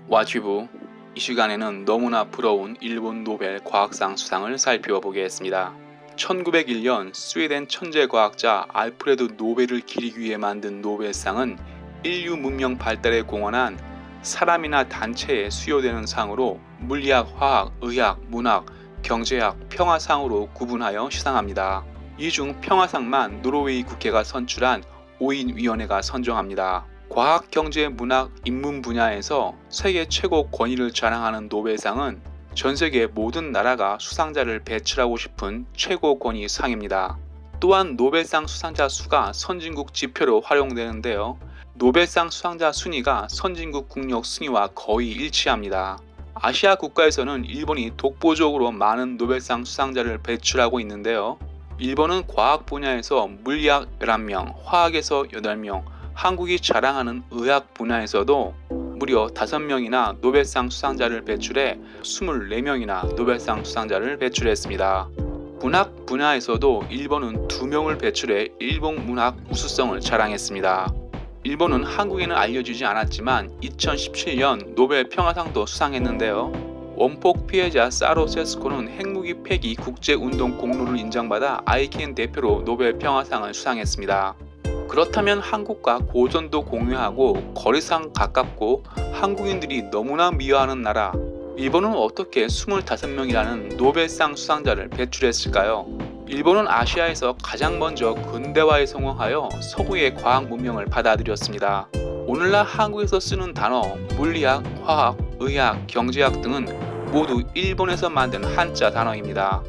와치부. 이 시간에는 너무나 부러운 일본 노벨 과학상 수상을 살펴보겠습니다. 1901년 스웨덴 천재과학자 알프레드 노벨을 기리기 위해 만든 노벨상은 인류 문명 발달에 공헌한 사람이나 단체에 수여되는 상으로 물리학, 화학, 의학, 문학, 경제학, 평화상으로 구분하여 시상합니다. 이 중 평화상만 노르웨이 국회가 선출한 5인 위원회가 선정합니다. 과학, 경제, 문학, 인문 분야에서 세계 최고 권위를 자랑하는 노벨상은 전 세계 모든 나라가 수상자를 배출하고 싶은 최고 권위 상입니다. 또한 노벨상 수상자 수가 선진국 지표로 활용되는데요. 노벨상 수상자 순위가 선진국 국력 순위와 거의 일치합니다. 아시아 국가에서는 일본이 독보적으로 많은 노벨상 수상자를 배출하고 있는데요. 일본은 과학 분야에서 물리학 11명, 화학에서 8명, 한국이 자랑하는 의학 분야에서도 무려 5명이나 노벨상 수상자를 배출해 24명이나 노벨상 수상자를 배출했습니다. 문학 분야에서도 일본은 2명을 배출해 일본 문학 우수성을 자랑했습니다. 일본은 한국에는 알려지지 않았지만 2017년 노벨 평화상도 수상했는데요. 원폭 피해자 사로 세스코는 핵무기 폐기 국제운동 공로를 인정받아 아이켄 대표로 노벨 평화상을 수상했습니다. 그렇다면 한국과 고전도 공유하고 거리상 가깝고 한국인들이 너무나 미워하는 나라 일본은 어떻게 25명이라는 노벨상 수상자를 배출했을까요? 일본은 아시아에서 가장 먼저 근대화에 성공하여 서구의 과학 문명을 받아들였습니다. 오늘날 한국에서 쓰는 단어 물리학, 화학, 의학, 경제학 등은 모두 일본에서 만든 한자 단어입니다.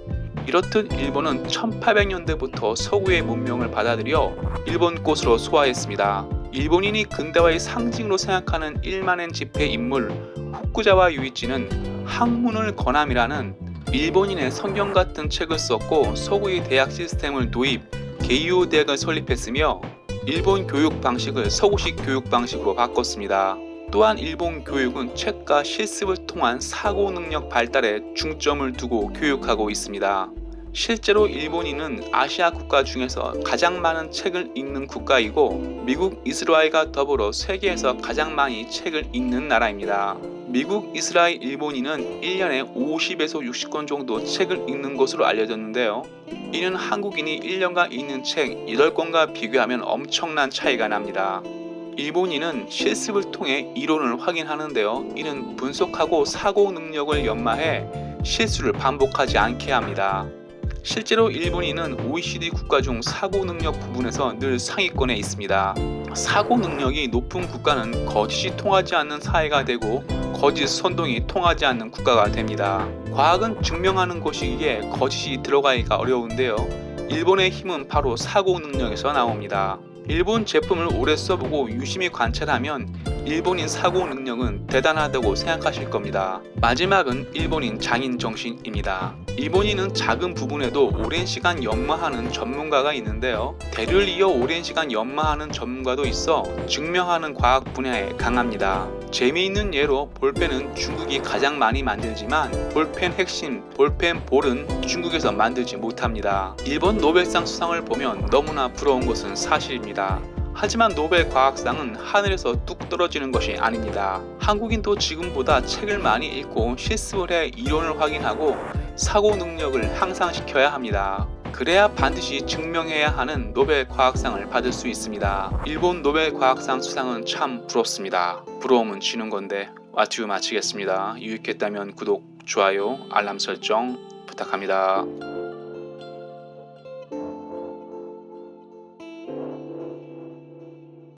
이렇듯 일본은 1800년대부터 서구의 문명을 받아들여 일본 꽃으로 소화했습니다. 일본인이 근대화의 상징으로 생각하는 1만엔 지폐 인물 후쿠자와 유이치는 학문을 권함이라는 일본인의 성경 같은 책을 썼고 서구의 대학 시스템을 도입, 게이오 대학을 설립했으며 일본 교육 방식을 서구식 교육 방식으로 바꿨습니다. 또한 일본 교육은 책과 실습을 통한 사고 능력 발달에 중점을 두고 교육하고 있습니다. 실제로 일본인은 아시아 국가 중에서 가장 많은 책을 읽는 국가이고 미국, 이스라엘과 더불어 세계에서 가장 많이 책을 읽는 나라입니다. 미국, 이스라엘, 일본인은 1년에 50에서 60권 정도 책을 읽는 것으로 알려졌는데요. 이는 한국인이 1년간 읽는 책 8권과 비교하면 엄청난 차이가 납니다. 일본인은 실습을 통해 이론을 확인하는데요. 이는 분석하고 사고 능력을 연마해 실수를 반복하지 않게 합니다. 실제로 일본인은 OECD 국가 중 사고 능력 부분에서 늘 상위권에 있습니다. 사고 능력이 높은 국가는 거짓이 통하지 않는 사회가 되고 거짓 선동이 통하지 않는 국가가 됩니다. 과학은 증명하는 것이기에 거짓이 들어가기가 어려운데요. 일본의 힘은 바로 사고 능력에서 나옵니다. 일본 제품을 오래 써보고 유심히 관찰하면 일본인 사고 능력은 대단하다고 생각하실 겁니다. 마지막은 일본인 장인 정신입니다. 일본인은 작은 부분에도 오랜 시간 연마하는 전문가가 있는데요. 대를 이어 오랜 시간 연마하는 전문가도 있어 증명하는 과학 분야에 강합니다. 재미있는 예로 볼펜은 중국이 가장 많이 만들지만 볼펜 핵심, 볼펜 볼은 중국에서 만들지 못합니다. 일본 노벨상 수상을 보면 너무나 부러운 것은 사실입니다. 하지만 노벨 과학상은 하늘에서 뚝 떨어지는 것이 아닙니다. 한국인도 지금보다 책을 많이 읽고 실습을 해 이론을 확인하고 사고 능력을 향상시켜야 합니다. 그래야 반드시 증명해야 하는 노벨 과학상을 받을 수 있습니다. 일본 노벨 과학상 수상은 참 부럽습니다. 부러움은 지는 건데. 와튜 마치겠습니다. 유익했다면 구독, 좋아요, 알람 설정 부탁합니다.